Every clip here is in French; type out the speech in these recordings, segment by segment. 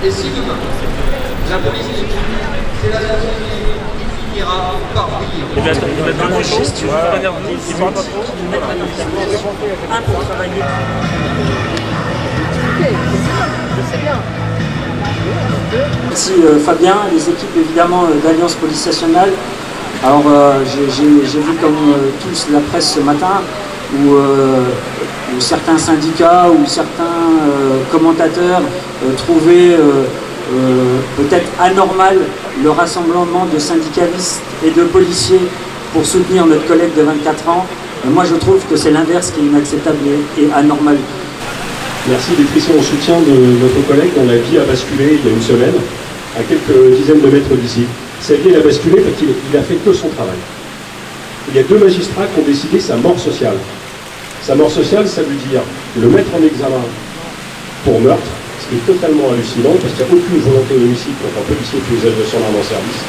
Et si demain, la police est unie, c'est la société qui finira par briller. Il va être dans la gestion, il parle pas trop. Un pour travailler. C'est bien. Merci Fabien, les équipes évidemment d'Alliance Police Nationale. Alors j'ai vu comme tous la presse ce matin où certains syndicats ou certains commentateurs trouvaient peut-être anormal le rassemblement de syndicalistes et de policiers pour soutenir notre collègue de 24 ans. Moi je trouve que c'est l'inverse qui est inacceptable et anormal. Merci d'être ici en soutien de notre collègue dont la vie a basculé il y a une semaine, à quelques dizaines de mètres d'ici. Sa vie elle a basculé parce qu'il a fait que son travail. Il y a 2 magistrats qui ont décidé sa mort sociale. Sa mort sociale, ça veut dire le mettre en examen pour meurtre, ce qui est totalement hallucinant parce qu'il n'y a aucune volonté d'homicide quand un policier fait usage de son arme en service.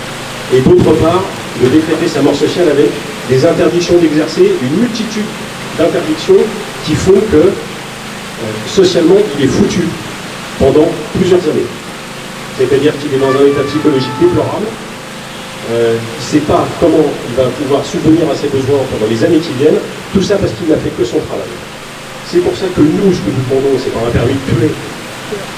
Et d'autre part, de décréter sa mort sociale avec des interdictions d'exercer, une multitude d'interdictions qui font que socialement, il est foutu pendant plusieurs années. C'est-à-dire qu'il est dans un état psychologique déplorable. Il ne sait pas comment il va pouvoir subvenir à ses besoins pendant les années qui viennent. Tout ça parce qu'il n'a fait que son travail. C'est pour ça que nous, ce que nous demandons, c'est pas un permis de tuer.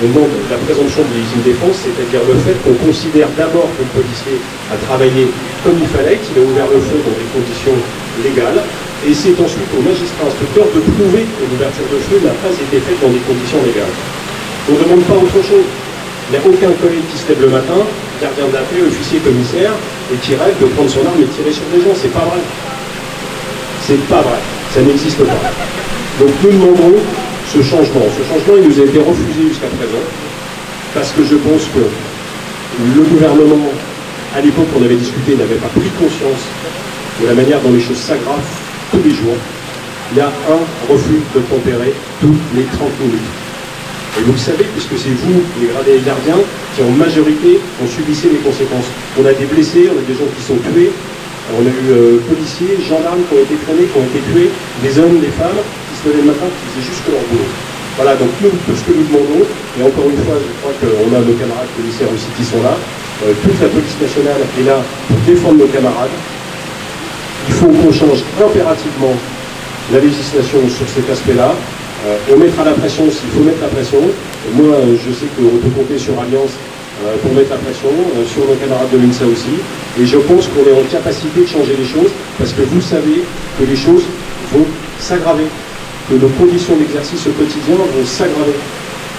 On demande la présomption de légitime défense, c'est-à-dire le fait qu'on considère d'abord que le policier a travaillé comme il fallait, qu'il a ouvert le feu dans des conditions légales. Et c'est ensuite au magistrat instructeur de prouver que l'ouverture de feu n'a pas été faite dans des conditions légales. On ne demande pas autre chose. Il n'y a aucun collègue qui se lève le matin, gardien de la paix, officier, commissaire, et qui rêve de prendre son arme et de tirer sur des gens. C'est pas vrai. C'est pas vrai. Ça n'existe pas. Donc nous demandons ce changement. Ce changement, il nous a été refusé jusqu'à présent, parce que je pense que le gouvernement, à l'époque on avait discuté, n'avait pas pris conscience de la manière dont les choses s'aggravent tous les jours. Il y a un refus de tempérer toutes les 30 minutes. Et vous le savez, puisque c'est vous, les gradés et gardiens, qui en majorité ont subissé les conséquences. On a des blessés, on a des gens qui sont tués, on a eu policiers, gendarmes qui ont été traînés, qui ont été tués, des hommes, des femmes, qui se levaient le matin, qui faisaient juste leur boulot. Voilà, donc nous, tout ce que nous demandons, et encore une fois, je crois qu'on a nos camarades policiers aussi qui sont là, toute la police nationale est là pour défendre nos camarades. Il faut qu'on change impérativement la législation sur cet aspect-là. On mettra la pression s'il faut mettre la pression. Moi, je sais qu'on peut compter sur Alliance pour mettre la pression, sur nos camarades de l'UNSA aussi. Et je pense qu'on est en capacité de changer les choses, parce que vous savez que les choses vont s'aggraver, que nos conditions d'exercice au quotidien vont s'aggraver.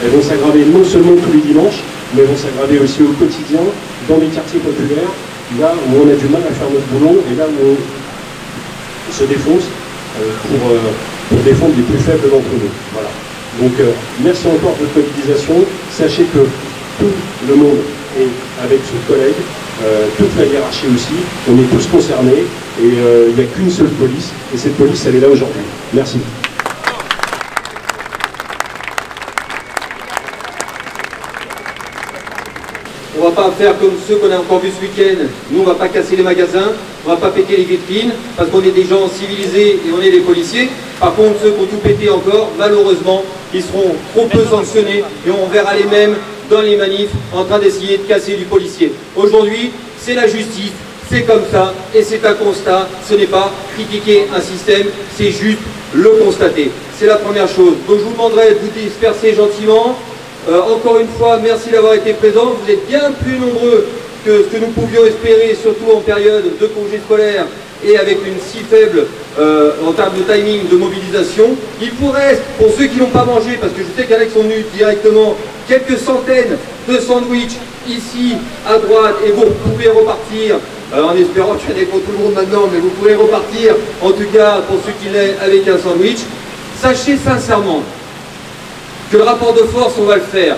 Elles vont s'aggraver non seulement tous les dimanches, mais elles vont s'aggraver aussi au quotidien, dans les quartiers populaires, là où on a du mal à faire notre boulot, et là où on se défonce pour défendre les plus faibles d'entre nous. Voilà. Donc merci encore de votre mobilisation. Sachez que tout le monde est avec ce collègue, toute la hiérarchie aussi, on est tous concernés et il n'y a qu'une seule police, et cette police elle est là aujourd'hui. Merci. On ne va pas faire comme ceux qu'on a encore vu ce week-end. Nous, on ne va pas casser les magasins, on ne va pas péter les vitrines, parce qu'on est des gens civilisés et on est des policiers. Par contre, ceux qui ont tout pété encore, malheureusement, ils seront trop peu sanctionnés et on verra les mêmes dans les manifs en train d'essayer de casser du policier. Aujourd'hui, c'est la justice, c'est comme ça et c'est un constat. Ce n'est pas critiquer un système, c'est juste le constater. C'est la première chose. Donc je vous demanderai de vous disperser gentiment. Encore une fois, merci d'avoir été présents. Vous êtes bien plus nombreux que ce que nous pouvions espérer, surtout en période de congé scolaire et avec une si faible en termes de timing de mobilisation. Il vous reste, pour ceux qui n'ont pas mangé, parce que je sais qu'il y en a qui sont venus directement, quelques centaines de sandwichs ici à droite, et vous pouvez repartir, en espérant qu'il y en ait pour tout le monde maintenant, mais vous pouvez repartir, en tout cas pour ceux qui l'aient, avec un sandwich. Sachez sincèrement que le rapport de force, on va le faire,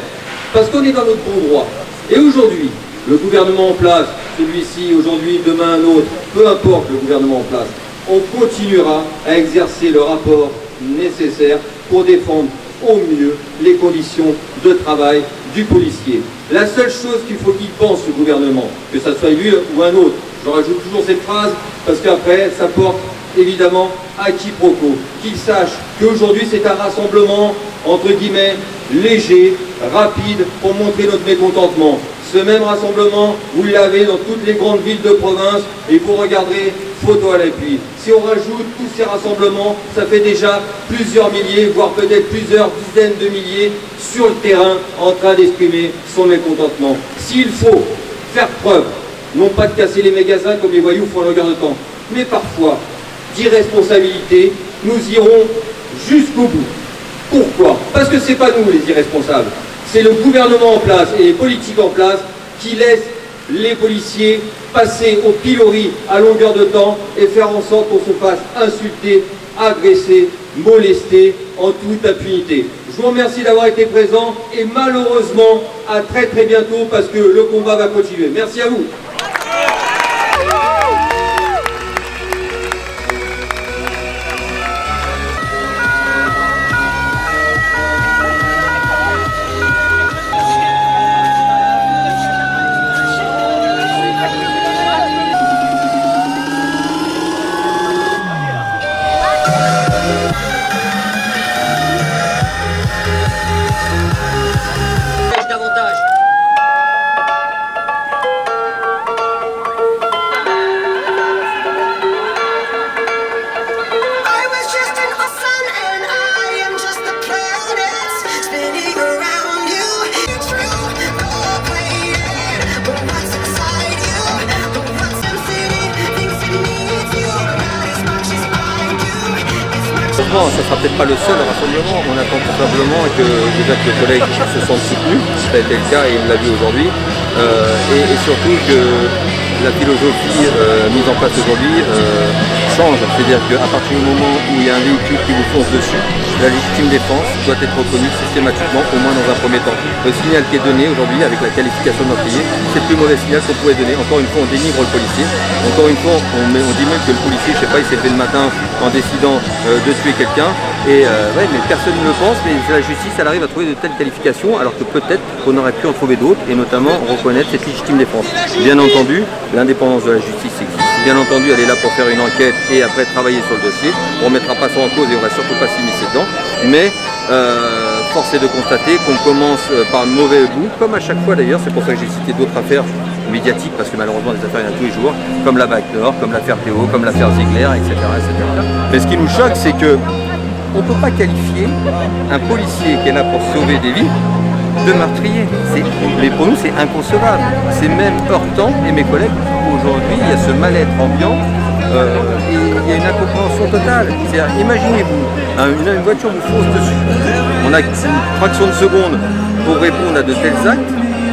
parce qu'on est dans notre bon droit. Et aujourd'hui, le gouvernement en place, celui-ci, aujourd'hui, demain un autre, peu importe le gouvernement en place, on continuera à exercer le rapport nécessaire pour défendre au mieux les conditions de travail du policier. La seule chose qu'il faut qu'il pense, ce gouvernement, que ça soit lui ou un autre, je rajoute toujours cette phrase, parce qu'après, ça porte évidemment à quiproquo, qu'il sache qu'aujourd'hui c'est un rassemblement entre guillemets léger, rapide pour montrer notre mécontentement. Ce même rassemblement, vous l'avez dans toutes les grandes villes de province et vous regarderez photo à l'appui. Si on rajoute tous ces rassemblements, ça fait déjà plusieurs milliers, voire peut-être plusieurs dizaines de milliers sur le terrain en train d'exprimer son mécontentement. S'il faut faire preuve, non pas de casser les magasins comme les voyous font à longueur de temps, mais parfois d'irresponsabilité, nous irons jusqu'au bout. Pourquoi? Parce que ce n'est pas nous les irresponsables, c'est le gouvernement en place et les politiques en place qui laissent les policiers passer au pilori à longueur de temps et faire en sorte qu'on se fasse insulter, agresser, molester en toute impunité. Je vous remercie d'avoir été présent et malheureusement à très bientôt parce que le combat va continuer. Merci à vous. Ça ne sera peut-être pas le seul rassemblement, on attend tout simplement que déjà que les collègues se sentent soutenus, ça a été le cas et il l'a vu aujourd'hui, et surtout que la philosophie mise en place aujourd'hui change, c'est-à-dire qu'à partir du moment où il y a un véhicule qui vous fonce dessus, la légitime défense doit être reconnue systématiquement, au moins dans un premier temps. Le signal qui est donné aujourd'hui avec la qualification de meurtrier, c'est le plus mauvais signal qu'on pouvait donner. Encore une fois, on dénigre le policier, encore une fois, on dit même que le policier, je sais pas, il s'est fait le matin en décidant de tuer quelqu'un, et ouais, mais personne ne le pense, mais la justice, elle arrive à trouver de telles qualifications, alors que peut-être qu'on aurait pu en trouver d'autres, et notamment reconnaître cette légitime défense. Bien entendu, l'indépendance de la justice existe. Bien entendu, elle est là pour faire une enquête et après travailler sur le dossier. On ne remettra pas ça en cause et on ne va surtout pas s'immiscer dedans. Mais force est de constater qu'on commence par le mauvais bout, comme à chaque fois d'ailleurs. C'est pour ça que j'ai cité d'autres affaires médiatiques, parce que malheureusement des affaires il y en a tous les jours, comme la BAC Nord, comme l'affaire Théo, comme l'affaire Ziegler, etc., etc. Mais ce qui nous choque, c'est que on ne peut pas qualifier un policier qui est là pour sauver des vies de meurtrier. Mais pour nous, c'est inconcevable. C'est même heurtant, et mes collègues, aujourd'hui, il y a ce mal-être ambiant et il y a une incompréhension totale. C'est-à-dire, imaginez-vous, une voiture vous fonce dessus. On a une fraction de seconde pour répondre à de tels actes.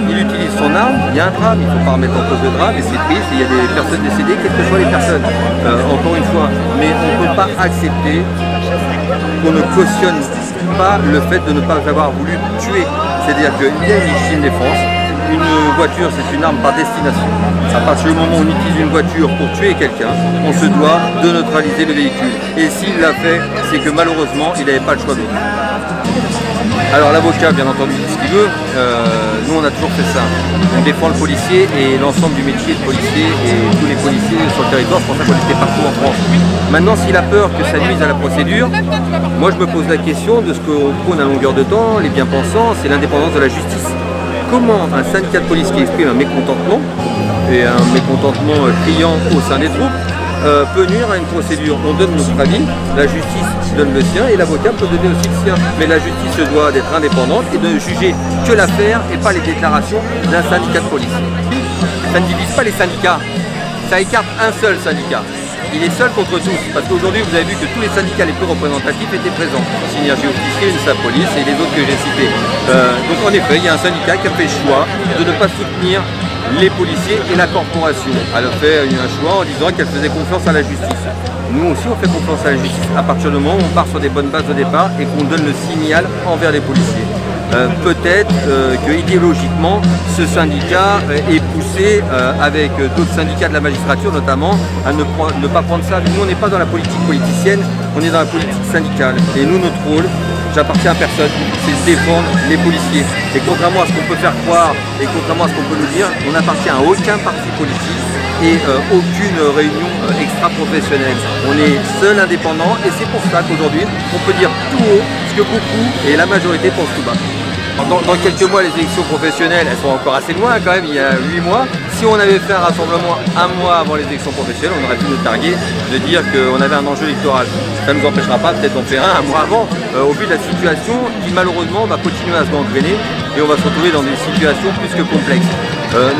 Il utilise son arme, il y a un drame, il ne faut pas remettre en cause le drame, et c'est triste, il y a des personnes décédées, quelles que soient les personnes, encore une fois. Mais on ne peut pas accepter qu'on ne cautionne pas le fait de ne pas avoir voulu tuer. C'est-à-dire qu'il y a une légitime défense, une voiture c'est une arme par destination. À partir du moment où on utilise une voiture pour tuer quelqu'un, on se doit de neutraliser le véhicule. Et s'il l'a fait, c'est que malheureusement, il n'avait pas le choix d'autre. Alors l'avocat, bien entendu, dit ce qu'il veut. Nous, on a toujours fait ça. On défend le policier et l'ensemble du métier de policier et tous les policiers sur le territoire. C'est pour ça qu'on était partout en France. Maintenant, s'il a peur que ça nuise à la procédure, moi je me pose la question de ce qu'on prône à longueur de temps, les bien-pensants, c'est l'indépendance de la justice. Comment un syndicat de police qui exprime un mécontentement, et un mécontentement criant au sein des troupes, peut nuire à une procédure? On donne notre avis, la justice donne le sien et l'avocat peut donner aussi le sien. Mais la justice se doit d'être indépendante et de juger que l'affaire et pas les déclarations d'un syndicat de police. Ça ne divise pas les syndicats, ça écarte un seul syndicat. Il est seul contre tous, parce qu'aujourd'hui vous avez vu que tous les syndicats les plus représentatifs étaient présents. Synergie officielle, UNSA Police et les autres que j'ai cités. Donc en effet, il y a un syndicat qui a fait le choix de ne pas soutenir les policiers et la corporation. Elle a fait un choix en disant qu'elle faisait confiance à la justice. Nous aussi on fait confiance à la justice à partir du moment où on part sur des bonnes bases de départ et qu'on donne le signal envers les policiers. Peut-être que idéologiquement ce syndicat est poussé avec d'autres syndicats de la magistrature notamment à ne pas prendre ça. Nous on n'est pas dans la politique politicienne, on est dans la politique syndicale et nous notre rôle, j'appartiens à personne, c'est de défendre les policiers. Et contrairement à ce qu'on peut faire croire et contrairement à ce qu'on peut nous dire, on n'appartient à aucun parti politique et aucune réunion extra-professionnelle. On est seul indépendant et c'est pour ça qu'aujourd'hui on peut dire tout haut ce que beaucoup et la majorité pensent tout bas. Dans quelques mois, les élections professionnelles, elles sont encore assez loin quand même, il y a 8 mois. Si on avait fait un rassemblement un mois avant les élections professionnelles, on aurait pu nous targuer de dire qu'on avait un enjeu électoral. Ça ne nous empêchera pas peut-être d'en faire un mois avant, au vu de la situation qui malheureusement va continuer à se gangréner et on va se retrouver dans des situations plus que complexes.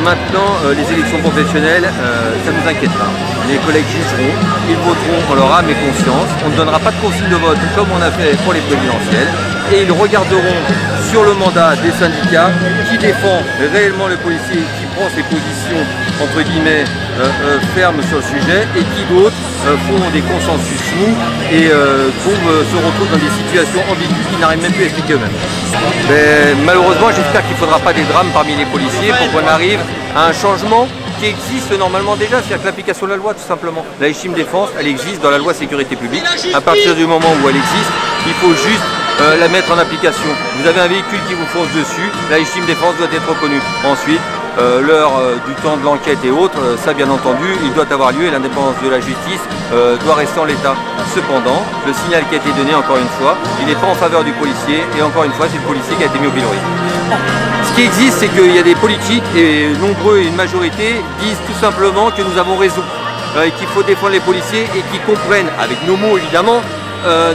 Maintenant, les élections professionnelles, ça ne nous inquiète pas. Les collègues jugeront, ils voteront en leur âme et conscience. On ne donnera pas de consigne de vote comme on a fait pour les présidentielles. Et ils regarderont sur le mandat des syndicats qui défend réellement le policier, qui prend ses positions entre guillemets fermes sur le sujet et qui d'autres font des consensus mous et se retrouvent dans des situations ambiguës qu'ils n'arrivent même plus à expliquer eux-mêmes. Mais malheureusement, j'espère qu'il ne faudra pas des drames parmi les policiers pour qu'on arrive à un changement qui existe normalement déjà, c'est-à-dire que l'application de la loi tout simplement. La légitime défense, elle existe dans la loi sécurité publique. À partir du moment où elle existe, il faut juste la mettre en application. Vous avez un véhicule qui vous fonce dessus, la légitime défense doit être reconnue. Ensuite, l'heure du temps de l'enquête et autres, ça bien entendu, il doit avoir lieu et l'indépendance de la justice doit rester en l'état. Cependant, le signal qui a été donné encore une fois, il n'est pas en faveur du policier et encore une fois, c'est le policier qui a été mis au pilori. Ce qui existe, c'est qu'il y a des politiques, et nombreux et une majorité, disent tout simplement que nous avons raison, et qu'il faut défendre les policiers et qu'ils comprennent, avec nos mots évidemment,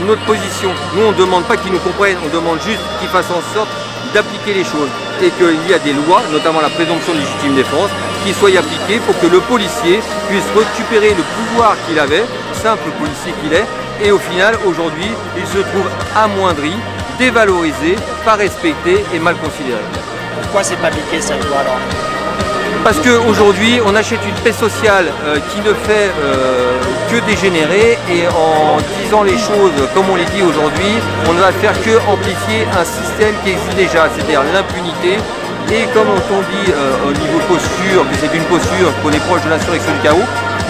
notre position. Nous, on ne demande pas qu'ils nous comprennent, on demande juste qu'ils fassent en sorte d'appliquer les choses et qu'il y a des lois, notamment la présomption de légitime défense, qui soient appliquées pour que le policier puisse récupérer le pouvoir qu'il avait, simple policier qu'il est, et au final, aujourd'hui, il se trouve amoindri, dévalorisé, pas respecté et mal considéré. Pourquoi c'est pas appliqué cette loi alors? Parce qu'aujourd'hui, on achète une paix sociale qui ne fait que dégénérer et en disant les choses comme on les dit aujourd'hui, on ne va faire que amplifier un système qui existe déjà, c'est-à-dire l'impunité. Et comme on dit au niveau posture, que c'est une posture qu'on est proche de l'insurrection du chaos,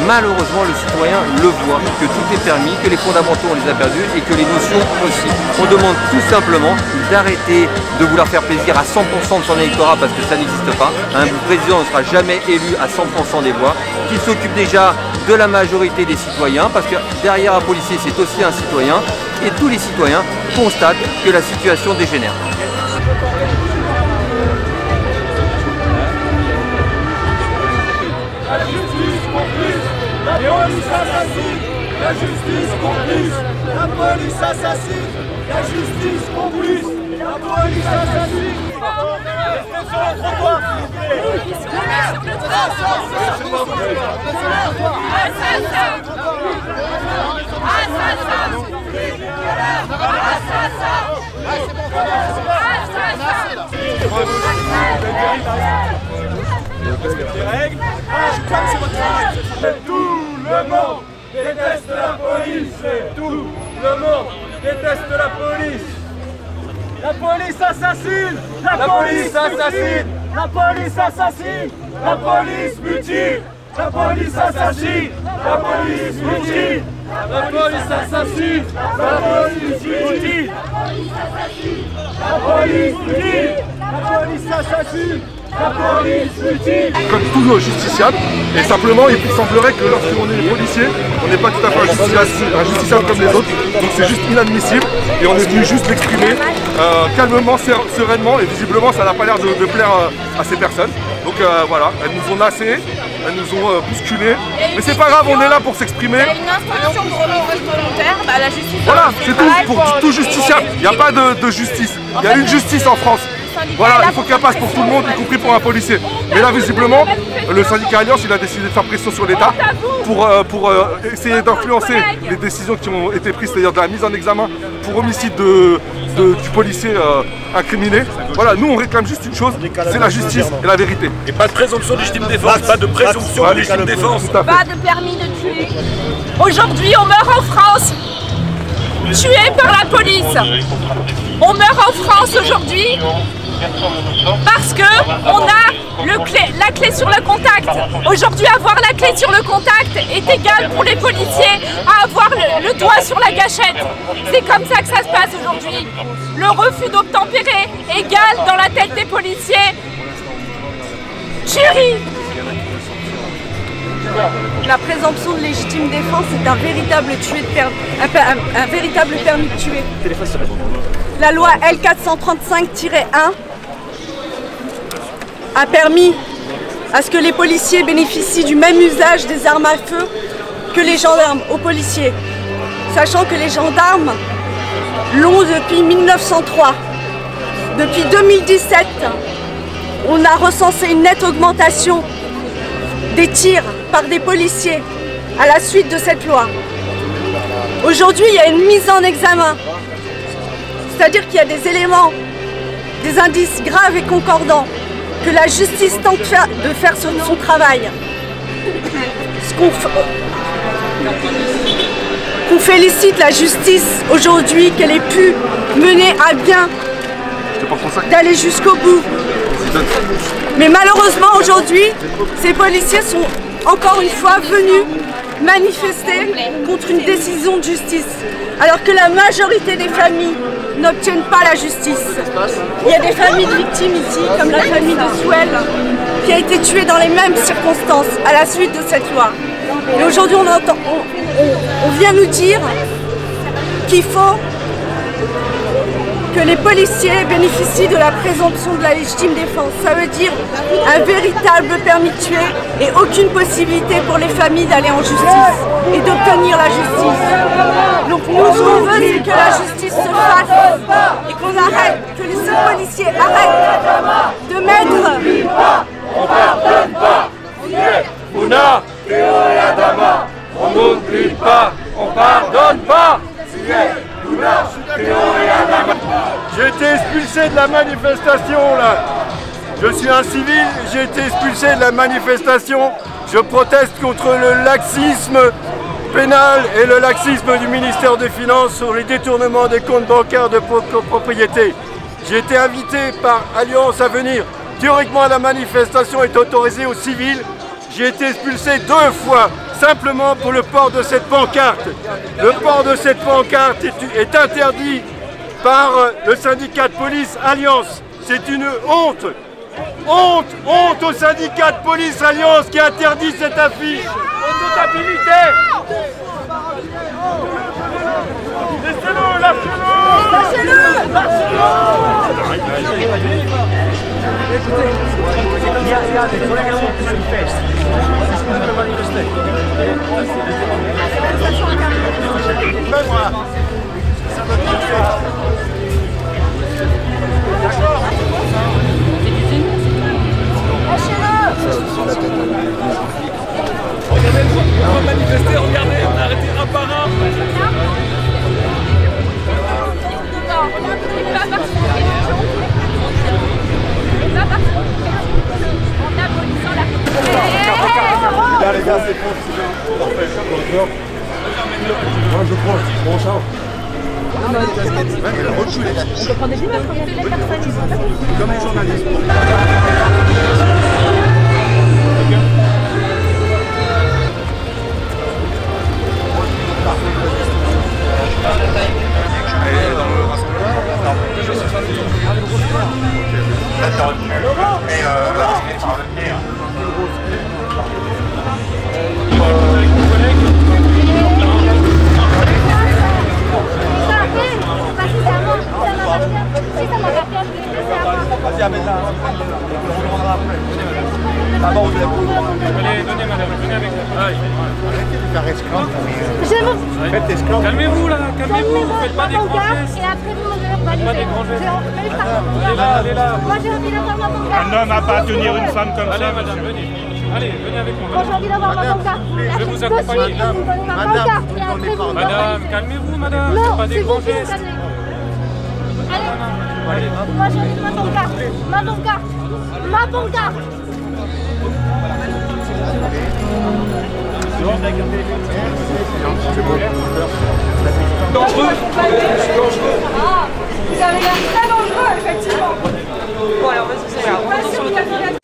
malheureusement le citoyen le voit, que tout est permis, que les fondamentaux on les a perdus et que les notions aussi. On demande tout simplement d'arrêter de vouloir faire plaisir à 100% de son électorat parce que ça n'existe pas. Un président ne sera jamais élu à 100% des voix, qu'il s'occupe déjà de la majorité des citoyens parce que derrière un policier c'est aussi un citoyen et tous les citoyens constatent que la situation dégénère. La police assassine, la justice complice. La police assassine, la justice complice. La police assassine. Restez sur le trottoir, s'il vous plaît. Tout le monde déteste la police. Tout le monde déteste la police. La police assassine. La police assassine. La police assassine. La police mutile. La police assassine. La police mutile. La police assassine. La police mutile. La police mutile. La police assassine. La police mutile. Comme tous nos justiciables, et simplement il semblerait que lorsqu'on est policier, on n'est pas tout à fait un justiciable comme les autres, donc c'est juste inadmissible et on est venu juste l'exprimer calmement, sereinement et visiblement ça n'a pas l'air de plaire à ces personnes. Donc voilà, elles nous ont nassés, elles nous ont bousculés, mais c'est pas grave, on est là pour s'exprimer. Il y a une instruction pour le reste volontaire, bah, la justice. Voilà, c'est tout pour tout justiciable, il n'y a pas de justice, il y a une justice en France. Voilà, il faut qu'elle passe pour tout le monde, y compris pour un policier. Mais là, visiblement, le syndicat Alliance, il a décidé de faire pression sur l'État pour essayer d'influencer les décisions qui ont été prises, c'est-à-dire de la mise en examen pour homicide du policier incriminé. Voilà, nous on réclame juste une chose, c'est la justice et la vérité. Et pas de présomption de légitime défense, pas de présomption de légitime défense. Pas de permis de tuer. Aujourd'hui, on meurt en France, tué par la police. On meurt en France aujourd'hui parce que on a la clé sur le contact. Aujourd'hui, avoir la clé sur le contact est égal pour les policiers à avoir le doigt sur la gâchette. C'est comme ça que ça se passe aujourd'hui. Le refus d'obtempérer égale dans la tête des policiers tuerie. La présomption de légitime défense est un véritable permis de tuer. la loi L435-1 a permis à ce que les policiers bénéficient du même usage des armes à feu que les gendarmes aux policiers, sachant que les gendarmes l'ont depuis 1903. Depuis 2017, on a recensé une nette augmentation des tirs par des policiers à la suite de cette loi. Aujourd'hui, il y a une mise en examen, c'est-à-dire qu'il y a des éléments, des indices graves et concordants, que la justice tente de faire son travail. Qu'on félicite la justice aujourd'hui qu'elle ait pu mener à bien d'aller jusqu'au bout. Mais malheureusement aujourd'hui, ces policiers sont encore une fois venus manifester contre une décision de justice, alors que la majorité des familles n'obtiennent pas la justice. Il y a des familles de victimes ici, comme la famille de Souel, qui a été tuée dans les mêmes circonstances à la suite de cette loi. Et aujourd'hui, on vient nous dire qu'il faut que les policiers bénéficient de la présomption de la légitime défense. Ça veut dire un véritable permis de tuer et aucune possibilité pour les familles d'aller en justice et d'obtenir la justice. Donc nous, ce qu'on veut, c'est que la justice se fasse et qu'on arrête, que ces policiers arrêtent de mettre... On pardonne pas. Mouna, Théo et Adama, on n'oublie pas, on pardonne pas. J'ai été expulsé de la manifestation là. Je suis un civil, j'ai été expulsé de la manifestation. Je proteste contre le laxisme pénal et le laxisme du ministère des Finances sur les détournements des comptes bancaires de copropriété. J'ai été invité par Alliance à venir. Théoriquement, la manifestation est autorisée aux civils. J'ai été expulsé 2 fois, simplement pour le port de cette pancarte. Le port de cette pancarte est interdit par le syndicat de police Alliance. C'est une honte. Honte, honte au syndicat de police Alliance qui interdit cette affiche. Laissez-le, lâchez-le. Écoutez, il y a des collègues qui se manifestent. Est-ce qu'on peut manifester? Même moi. Ça doit être fait. D'accord. Regardez, on va manifester, regardez, on a arrêté un par un. Là les gars, c'est bon, c'est bien. Moi je prends, bon ciao. On peut prendre des images comme les personnes. Comme les journalistes. Vas-y, amène-la. On le rendra après. Ah bon, vous allez donner, madame, venez avec nous. Arrêtez de faire esclave. Faites esclave. Calmez-vous là, calmez-vous. Faites pas des grands gestes. Et après, vous faites pas des grands gestes. Allez là. Moi, j'ai envie d'avoir ma pancarte. Un homme n'a pas à tenir une femme comme ça. Allez, madame, venez. Allez, venez avec moi. Moi, j'ai envie d'avoir ma pancarte. Je vais vous accompagner. Madame, calmez-vous, madame. Faites pas des grands gestes. Allez, moi j'ai envie de ma pancarte. Ma pancarte. Ma pancarte. Dangereux. Vous avez l'air très dangereux, effectivement. Bon alors vas-y, c'est là.